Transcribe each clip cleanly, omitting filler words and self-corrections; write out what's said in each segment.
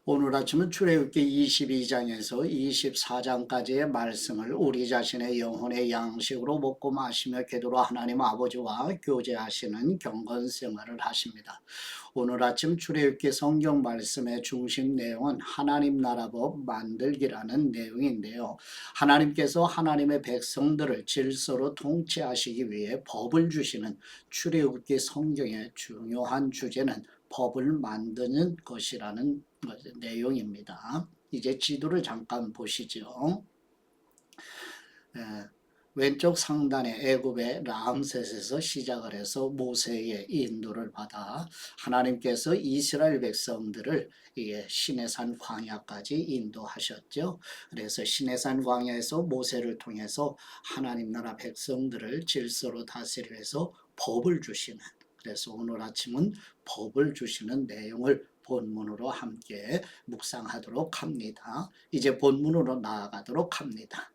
오늘 아침은 출애굽기 22장에서 24장까지의 말씀을 우리 자신의 영혼의 양식으로 먹고 마시며 기도로 하나님 아버지와 교제하시는 경건 생활을 하십니다. 오늘 아침 출애굽기 성경 말씀의 중심 내용은 하나님 나라 법 만들기라는 내용인데요. 하나님께서 하나님의 백성들을 질서로 통치하시기 위해 법을 주시는 출애굽기 성경의 중요한 주제는 법을 만드는 것이라는 내용입니다. 이제 지도를 잠깐 보시죠. 왼쪽 상단에 애굽의 람셋에서 시작을 해서 모세의 인도를 받아 하나님께서 이스라엘 백성들을 시내산 광야까지 인도하셨죠. 그래서 시내산 광야에서 모세를 통해서 하나님 나라 백성들을 질서로 다스리기 위해서 법을 주시는, 그래서 오늘 아침은 법을 주시는 내용을 본문으로 함께 묵상하도록 합니다. 이제 본문으로 나아가도록 합니다.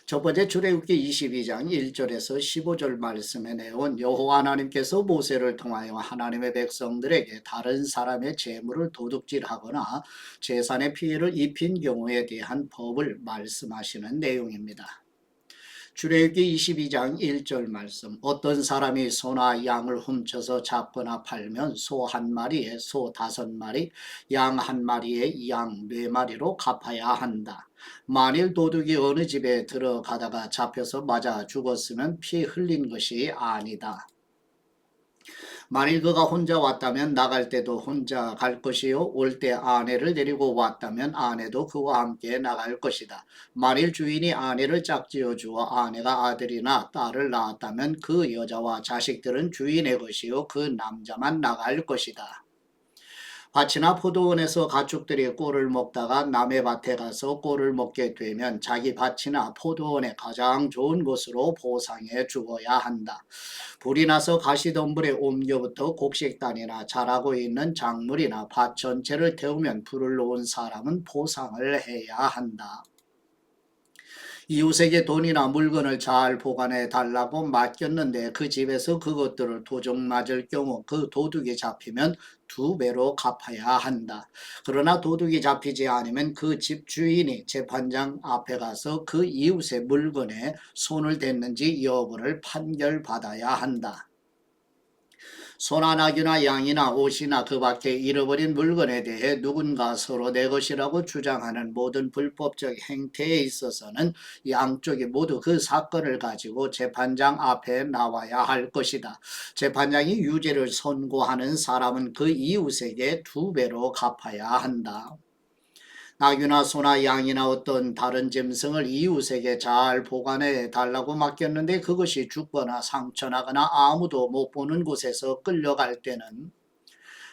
첫 번째 출애굽기 22장 1절에서 15절 말씀의 내용은 여호와 하나님께서 모세를 통하여 하나님의 백성들에게 다른 사람의 재물을 도둑질하거나 재산의 피해를 입힌 경우에 대한 법을 말씀하시는 내용입니다. 출애굽기 22장 1절 말씀, 어떤 사람이 소나 양을 훔쳐서 잡거나 팔면 소 한 마리에 소 5마리, 양 한 마리에 양 4마리로 갚아야 한다. 만일 도둑이 어느 집에 들어가다가 잡혀서 맞아 죽었으면 피 흘린 것이 아니다. 만일 그가 혼자 왔다면 나갈 때도 혼자 갈 것이요, 올 때 아내를 데리고 왔다면 아내도 그와 함께 나갈 것이다. 만일 주인이 아내를 짝지어 주어 아내가 아들이나 딸을 낳았다면 그 여자와 자식들은 주인의 것이요, 그 남자만 나갈 것이다. 밭이나 포도원에서 가축들이 꿀을 먹다가 남의 밭에 가서 꿀을 먹게 되면 자기 밭이나 포도원의 가장 좋은 곳으로 보상해 주어야 한다. 불이 나서 가시덤불에 옮겨부터 곡식단이나 자라고 있는 작물이나 밭 전체를 태우면 불을 놓은 사람은 보상을 해야 한다. 이웃에게 돈이나 물건을 잘 보관해 달라고 맡겼는데 그 집에서 그것들을 도둑 맞을 경우 그 도둑이 잡히면 2배로 갚아야 한다. 그러나 도둑이 잡히지 않으면 그 집 주인이 재판장 앞에 가서 그 이웃의 물건에 손을 댔는지 여부를 판결받아야 한다. 소나 나귀나 양이나 옷이나 그 밖에 잃어버린 물건에 대해 누군가 서로 내 것이라고 주장하는 모든 불법적 행태에 있어서는 양쪽이 모두 그 사건을 가지고 재판장 앞에 나와야 할 것이다. 재판장이 유죄를 선고하는 사람은 그 이웃에게 2배로 갚아야 한다. 나귀나 소나 양이나 어떤 다른 짐승을 이웃에게 잘 보관해 달라고 맡겼는데 그것이 죽거나 상처나거나 아무도 못 보는 곳에서 끌려갈 때는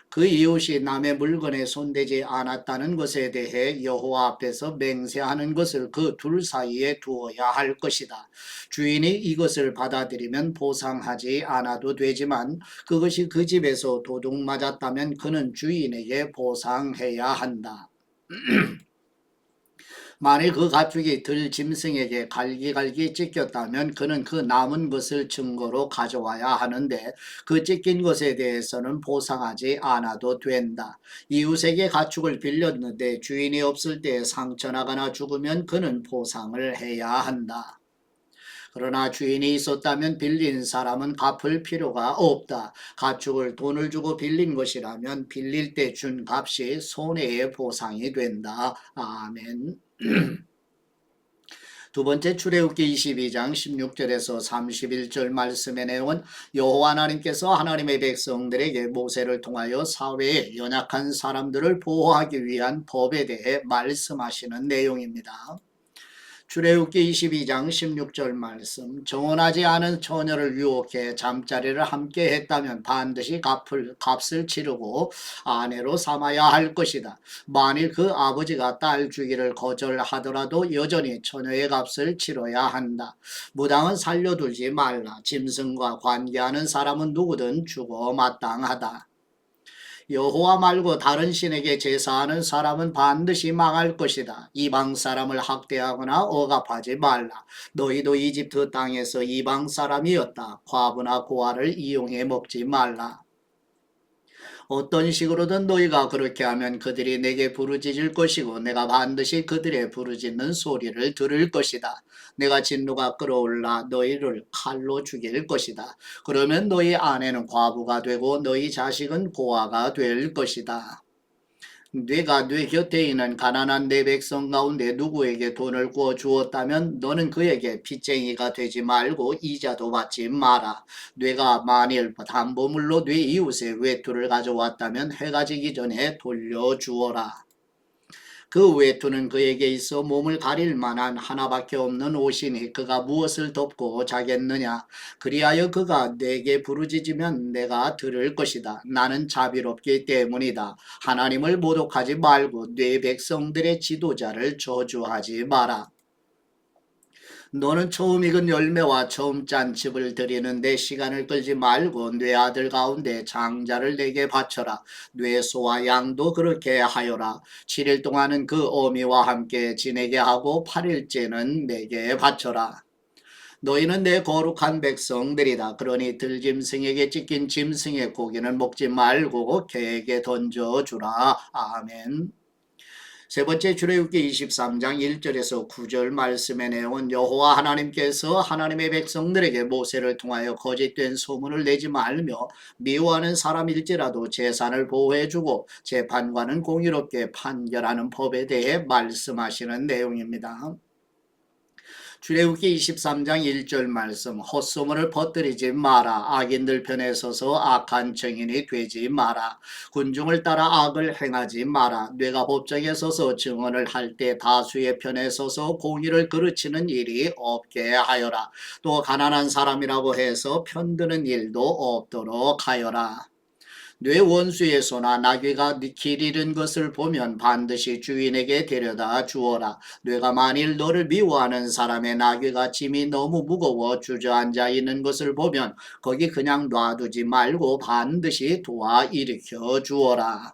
그 이웃이 남의 물건에 손대지 않았다는 것에 대해 여호와 앞에서 맹세하는 것을 그 둘 사이에 두어야 할 것이다. 주인이 이것을 받아들이면 보상하지 않아도 되지만 그것이 그 집에서 도둑 맞았다면 그는 주인에게 보상해야 한다. 만일 그 가축이 들 짐승에게 갈기갈기 찢겼다면 그는 그 남은 것을 증거로 가져와야 하는데 그 찢긴 것에 대해서는 보상하지 않아도 된다. 이웃에게 가축을 빌렸는데 주인이 없을 때 상처나거나 죽으면 그는 보상을 해야 한다. 그러나 주인이 있었다면 빌린 사람은 갚을 필요가 없다. 가축을 돈을 주고 빌린 것이라면 빌릴 때 준 값이 손해의 보상이 된다. 아멘. 두 번째 출애굽기 22장 16절에서 31절 말씀의 내용은 여호와 하나님께서 하나님의 백성들에게 모세를 통하여 사회에 연약한 사람들을 보호하기 위한 법에 대해 말씀하시는 내용입니다. 출애굽기 22장 16절 말씀, 정혼하지 않은 처녀를 유혹해 잠자리를 함께 했다면 반드시 값을 치르고 아내로 삼아야 할 것이다. 만일 그 아버지가 딸 주기를 거절하더라도 여전히 처녀의 값을 치러야 한다. 무당은 살려두지 말라. 짐승과 관계하는 사람은 누구든 죽어 마땅하다. 여호와 말고 다른 신에게 제사하는 사람은 반드시 망할 것이다. 이방 사람을 학대하거나 억압하지 말라. 너희도 이집트 땅에서 이방 사람이었다. 과부나 고아를 이용해 먹지 말라. 어떤 식으로든 너희가 그렇게 하면 그들이 내게 부르짖을 것이고 내가 반드시 그들의 부르짖는 소리를 들을 것이다. 내가 진노가 끌어올라 너희를 칼로 죽일 것이다. 그러면 너희 아내는 과부가 되고 너희 자식은 고아가 될 것이다. 네가 네 곁에 있는 가난한 내 백성 가운데 누구에게 돈을 구워 주었다면 너는 그에게 빚쟁이가 되지 말고 이자도 받지 마라. 네가 만일 담보물로 네 이웃의 외투를 가져왔다면 해가 지기 전에 돌려주어라. 그 외투는 그에게 있어 몸을 가릴 만한 하나밖에 없는 옷이니 그가 무엇을 덮고 자겠느냐. 그리하여 그가 내게 부르짖으면 내가 들을 것이다. 나는 자비롭기 때문이다. 하나님을 모독하지 말고 네 백성들의 지도자를 저주하지 마라. 너는 처음 익은 열매와 처음 짠 즙을 드리는데 시간을 끌지 말고 네 아들 가운데 장자를 내게 바쳐라. 네 소와 양도 그렇게 하여라. 7일 동안은 그 어미와 함께 지내게 하고 8일째는 내게 바쳐라. 너희는 내 거룩한 백성들이다. 그러니 들짐승에게 찢긴 짐승의 고기는 먹지 말고 개에게 던져주라. 아멘. 세 번째 출애굽기 23장 1절에서 9절 말씀의 내용은 여호와 하나님께서 하나님의 백성들에게 모세를 통하여 거짓된 소문을 내지 말며 미워하는 사람일지라도 재산을 보호해주고 재판관은 공의롭게 판결하는 법에 대해 말씀하시는 내용입니다. 출애굽기 23장 1절 말씀 헛소문을 퍼뜨리지 마라. 악인들 편에 서서 악한 증인이 되지 마라. 군중을 따라 악을 행하지 마라. 네가 법정에 서서 증언을 할 때 다수의 편에 서서 공의를 그르치는 일이 없게 하여라. 또 가난한 사람이라고 해서 편드는 일도 없도록 하여라. 네 원수의 소나 나귀가 길 잃은 것을 보면 반드시 주인에게 데려다 주어라. 네가 만일 너를 미워하는 사람의 나귀가 짐이 너무 무거워 주저앉아 있는 것을 보면 거기 그냥 놔두지 말고 반드시 도와 일으켜 주어라.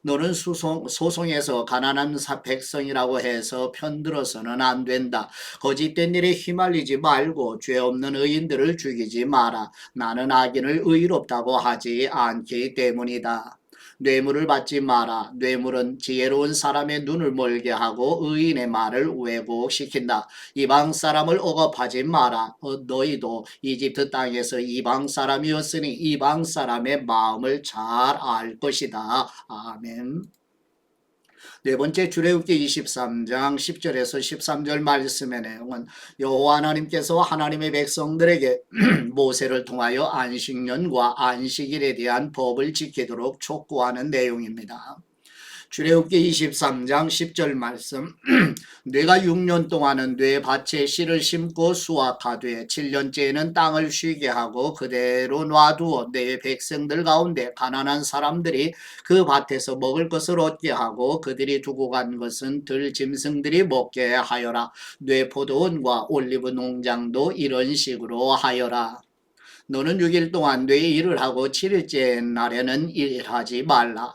너는 소송에서 가난한 백성이라고 해서 편들어서는 안 된다. 거짓된 일에 휘말리지 말고 죄 없는 의인들을 죽이지 마라. 나는 악인을 의롭다고 하지 않기 때문이다. 뇌물을 받지 마라. 뇌물은 지혜로운 사람의 눈을 멀게 하고 의인의 말을 왜곡시킨다. 이방 사람을 억압하지 마라. 너희도 이집트 땅에서 이방 사람이었으니 이방 사람의 마음을 잘 알 것이다. 아멘. 네 번째 출애굽기 23장 10절에서 13절 말씀의 내용은 여호와 하나님께서 하나님의 백성들에게 모세를 통하여 안식년과 안식일에 대한 법을 지키도록 촉구하는 내용입니다. 출애굽기 23장 10절 말씀 네가 6년 동안은 네 밭에 씨를 심고 수확하되 7년째에는 땅을 쉬게 하고 그대로 놔두어 네 백성들 가운데 가난한 사람들이 그 밭에서 먹을 것을 얻게 하고 그들이 두고 간 것은 들짐승들이 먹게 하여라. 네 포도원과 올리브 농장도 이런 식으로 하여라. 너는 6일 동안 네 일을 하고 7일째 날에는 일하지 말라.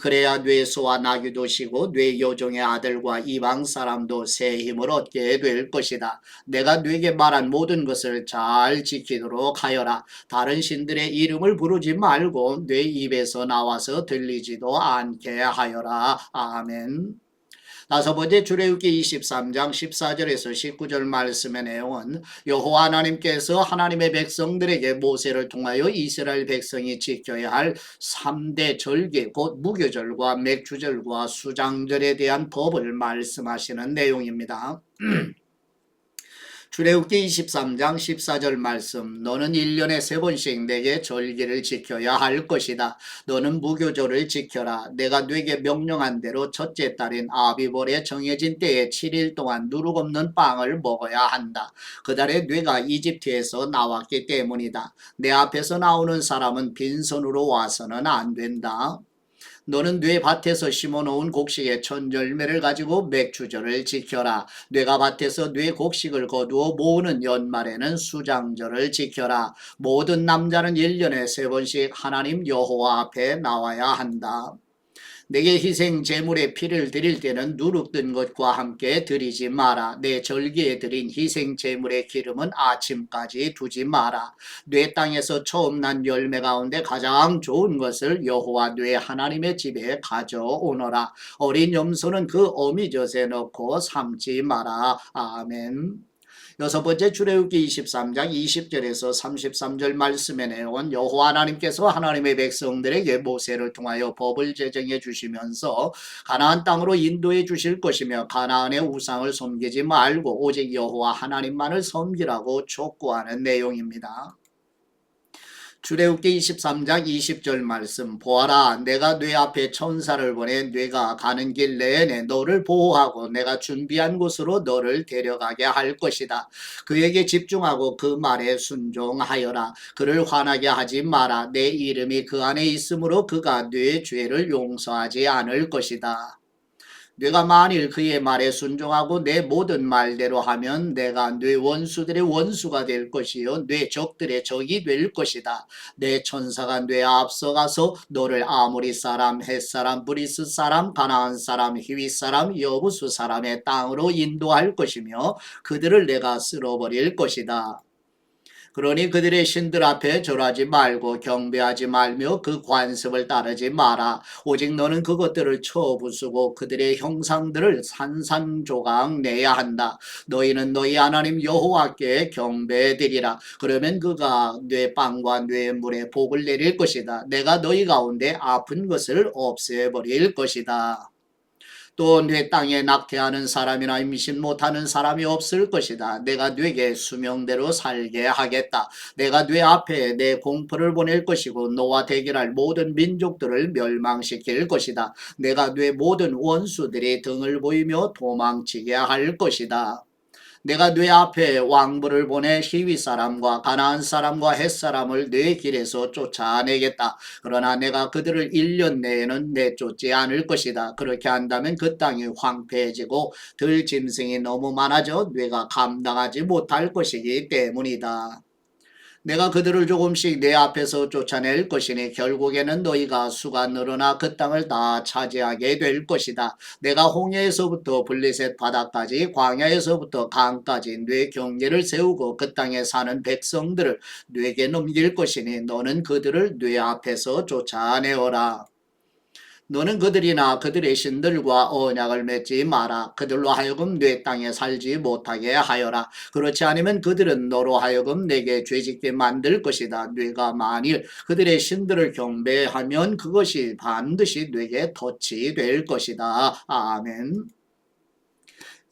그래야 네 소와 나귀도 쉬고 네 여종의 아들과 이방 사람도 새 힘을 얻게 될 것이다. 내가 네게 말한 모든 것을 잘 지키도록 하여라. 다른 신들의 이름을 부르지 말고 네 입에서 나와서 들리지도 않게 하여라. 아멘. 다섯 번째 출애굽기 23장 14절에서 19절 말씀의 내용은 여호와 하나님께서 하나님의 백성들에게 모세를 통하여 이스라엘 백성이 지켜야 할 3대 절기 곧 무교절과 맥주절과 수장절에 대한 법을 말씀하시는 내용입니다. 출애굽기 23장 14절 말씀 너는 1년에 3번씩 내게 절기를 지켜야 할 것이다. 너는 무교절을 지켜라. 내가 네게 명령한 대로 첫째 달인 아비볼에 정해진 때에 7일 동안 누룩 없는 빵을 먹어야 한다. 그 달에 네가 이집트에서 나왔기 때문이다. 내 앞에서 나오는 사람은 빈손으로 와서는 안 된다. 너는 네 밭에서 심어놓은 곡식의 천절매를 가지고 맥주절을 지켜라. 네가 밭에서 네 곡식을 거두어 모으는 연말에는 수장절을 지켜라. 모든 남자는 1년에 3번씩 하나님 여호와 앞에 나와야 한다. 내게 희생 제물의 피를 드릴 때는 누룩든 것과 함께 드리지 마라. 내 절기에 드린 희생 제물의 기름은 아침까지 두지 마라. 내 땅에서 처음 난 열매 가운데 가장 좋은 것을 여호와 내 하나님의 집에 가져오너라. 어린 염소는 그 어미젖에 넣고 삶지 마라. 아멘. 여섯 번째 출애굽기 23장 20절에서 33절 말씀에 내온 여호와 하나님께서 하나님의 백성들에게 모세를 통하여 법을 제정해 주시면서 가나안 땅으로 인도해 주실 것이며 가나안의 우상을 섬기지 말고 오직 여호와 하나님만을 섬기라고 촉구하는 내용입니다. 출애굽기 23장 20절 말씀 보아라 내가 네 앞에 천사를 보내 네가 가는 길 내내 너를 보호하고 내가 준비한 곳으로 너를 데려가게 할 것이다. 그에게 집중하고 그 말에 순종하여라. 그를 화나게 하지 마라. 내 이름이 그 안에 있으므로 그가 네 죄를 용서하지 않을 것이다. 네가 만일 그의 말에 순종하고 내 모든 말대로 하면 내가 네 원수들의 원수가 될 것이요 네 적들의 적이 될 것이다. 내 천사가 네 앞서가서 너를 아모리 사람, 헷 사람, 브리스 사람, 가나안 사람, 히윗 사람, 여부수 사람의 땅으로 인도할 것이며 그들을 내가 쓸어버릴 것이다. 그러니 그들의 신들 앞에 절하지 말고 경배하지 말며 그 관습을 따르지 마라. 오직 너는 그것들을 쳐부수고 그들의 형상들을 산산조각 내야 한다. 너희는 너희 하나님 여호와께 경배드리라. 그러면 그가 뇌 빵과 뇌 물에 복을 내릴 것이다. 내가 너희 가운데 아픈 것을 없애버릴 것이다. 또 내 땅에 낙태하는 사람이나 임신 못하는 사람이 없을 것이다. 내가 네게 수명대로 살게 하겠다. 내가 네 앞에 내 공포를 보낼 것이고 너와 대결할 모든 민족들을 멸망시킬 것이다. 내가 네 모든 원수들이 등을 보이며 도망치게 할 것이다. 내가 네 앞에 왕부를 보내 히위 사람과 가나안 사람과 헷 사람을 네 길에서 쫓아내겠다. 그러나 내가 그들을 1년 내에는 내쫓지 않을 것이다. 그렇게 한다면 그 땅이 황폐해지고 들 짐승이 너무 많아져 네가 감당하지 못할 것이기 때문이다. 내가 그들을 조금씩 내 앞에서 쫓아낼 것이니 결국에는 너희가 수가 늘어나 그 땅을 다 차지하게 될 것이다. 내가 홍해에서부터 블레셋 바다까지 광야에서부터 강까지 네 경계를 세우고 그 땅에 사는 백성들을 네게 넘길 것이니 너는 그들을 네 앞에서 쫓아내어라. 너는 그들이나 그들의 신들과 언약을 맺지 마라. 그들로 하여금 내 땅에 살지 못하게 하여라. 그렇지 않으면 그들은 너로 하여금 내게 죄짓게 만들 것이다. 네가 만일 그들의 신들을 경배하면 그것이 반드시 네게 덫이 될 것이다. 아멘.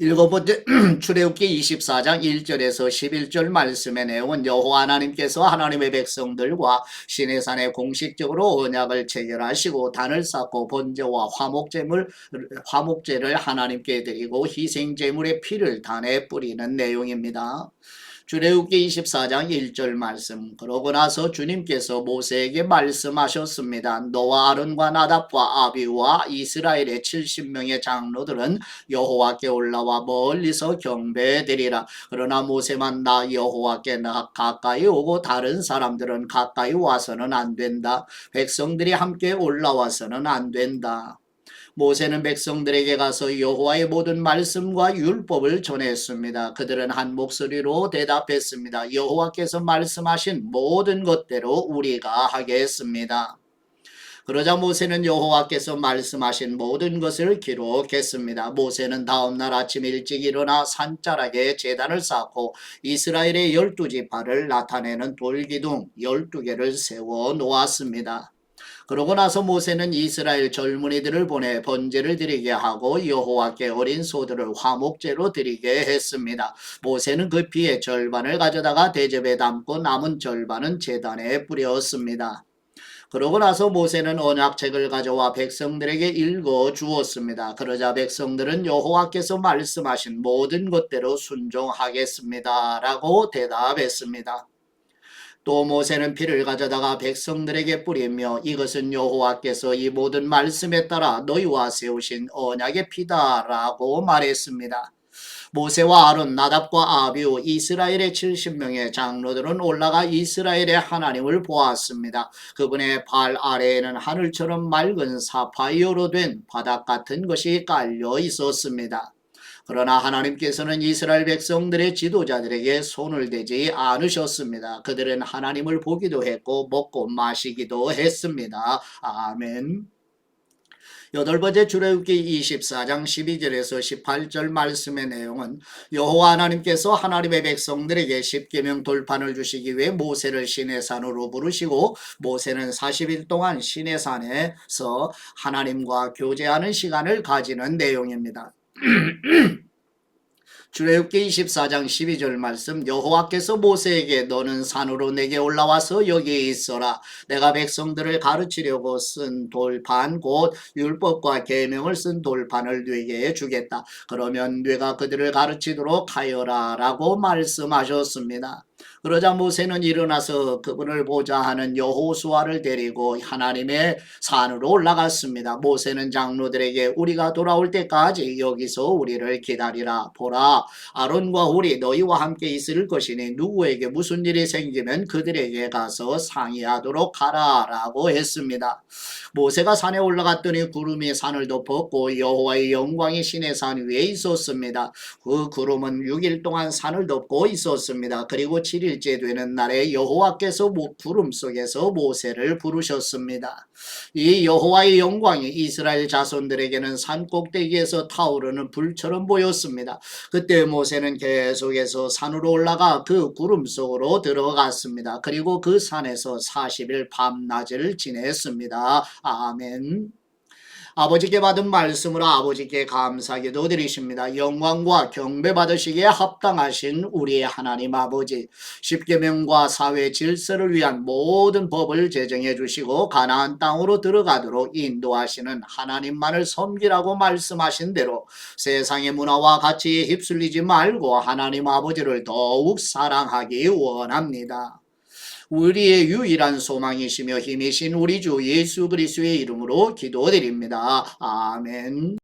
일곱 번째 출애굽기 24장 1절에서 11절 말씀의 내용은 여호와 하나님께서 하나님의 백성들과 시내산에 공식적으로 언약을 체결하시고 단을 쌓고 번제와 화목제를 하나님께 드리고 희생제물의 피를 단에 뿌리는 내용입니다. 출애굽기 24장 1절 말씀. 그러고 나서 주님께서 모세에게 말씀하셨습니다. 너와 아론과 나답과 아비와 이스라엘의 70명의 장로들은 여호와께 올라와 멀리서 경배드리라. 그러나 모세만 나 여호와께 가까이 오고 다른 사람들은 가까이 와서는 안 된다. 백성들이 함께 올라와서는 안 된다. 모세는 백성들에게 가서 여호와의 모든 말씀과 율법을 전했습니다. 그들은 한 목소리로 대답했습니다. 여호와께서 말씀하신 모든 것대로 우리가 하겠습니다. 그러자 모세는 여호와께서 말씀하신 모든 것을 기록했습니다. 모세는 다음날 아침 일찍 일어나 산자락에 제단을 쌓고 이스라엘의 12지파를 나타내는 돌기둥 12개를 세워 놓았습니다. 그러고 나서 모세는 이스라엘 젊은이들을 보내 번제를 드리게 하고 여호와께 어린 소들을 화목제로 드리게 했습니다. 모세는 그 피의 절반을 가져다가 대접에 담고 남은 절반은 제단에 뿌렸습니다. 그러고 나서 모세는 언약책을 가져와 백성들에게 읽어 주었습니다. 그러자 백성들은 여호와께서 말씀하신 모든 것대로 순종하겠습니다. 라고 대답했습니다. 또 모세는 피를 가져다가 백성들에게 뿌리며 이것은 여호와께서 이 모든 말씀에 따라 너희와 세우신 언약의 피다라고 말했습니다. 모세와 아론, 나답과 아비후 이스라엘의 70명의 장로들은 올라가 이스라엘의 하나님을 보았습니다. 그분의 발 아래에는 하늘처럼 맑은 사파이어로 된 바닥 같은 것이 깔려 있었습니다. 그러나 하나님께서는 이스라엘 백성들의 지도자들에게 손을 대지 않으셨습니다. 그들은 하나님을 보기도 했고 먹고 마시기도 했습니다. 아멘. 여덟 번째 출애굽기 24장 12절에서 18절 말씀의 내용은 여호와 하나님께서 하나님의 백성들에게 십계명 돌판을 주시기 위해 모세를 시내산으로 부르시고 모세는 40일 동안 시내산에서 하나님과 교제하는 시간을 가지는 내용입니다. 출애굽기 24장 12절 말씀 여호와께서 모세에게 너는 산으로 내게 올라와서 여기에 있어라. 내가 백성들을 가르치려고 쓴 돌판 곧 율법과 계명을 쓴 돌판을 네게 주겠다. 그러면 네가 그들을 가르치도록 하여라 라고 말씀하셨습니다. 그러자 모세는 일어나서 그분을 보자 하는 여호수아를 데리고 하나님의 산으로 올라갔습니다. 모세는 장로들에게 우리가 돌아올 때까지 여기서 우리를 기다리라. 보라, 아론과 홀이 너희와 함께 있을 것이니 누구에게 무슨 일이 생기면 그들에게 가서 상의하도록 하라 라고 했습니다. 모세가 산에 올라갔더니 구름이 산을 덮었고 여호와의 영광이 시내산 위에 있었습니다. 그 구름은 6일 동안 산을 덮고 있었습니다. 그리고 7일째 되는 날에 여호와께서 구름 속에서 모세를 부르셨습니다. 이 여호와의 영광이 이스라엘 자손들에게는 산 꼭대기에서 타오르는 불처럼 보였습니다. 그때 모세는 계속해서 산으로 올라가 그 구름 속으로 들어갔습니다. 그리고 그 산에서 40일 밤낮을 지냈습니다. 아멘. 아버지께 받은 말씀으로 아버지께 감사기도 드리십니다. 영광과 경배 받으시기에 합당하신 우리의 하나님 아버지, 십계명과 사회 질서를 위한 모든 법을 제정해 주시고 가나안 땅으로 들어가도록 인도하시는 하나님만을 섬기라고 말씀하신 대로 세상의 문화와 가치에 휩쓸리지 말고 하나님 아버지를 더욱 사랑하기 원합니다. 우리의 유일한 소망이시며 힘이신 우리 주 예수 그리스도의 이름으로 기도드립니다. 아멘.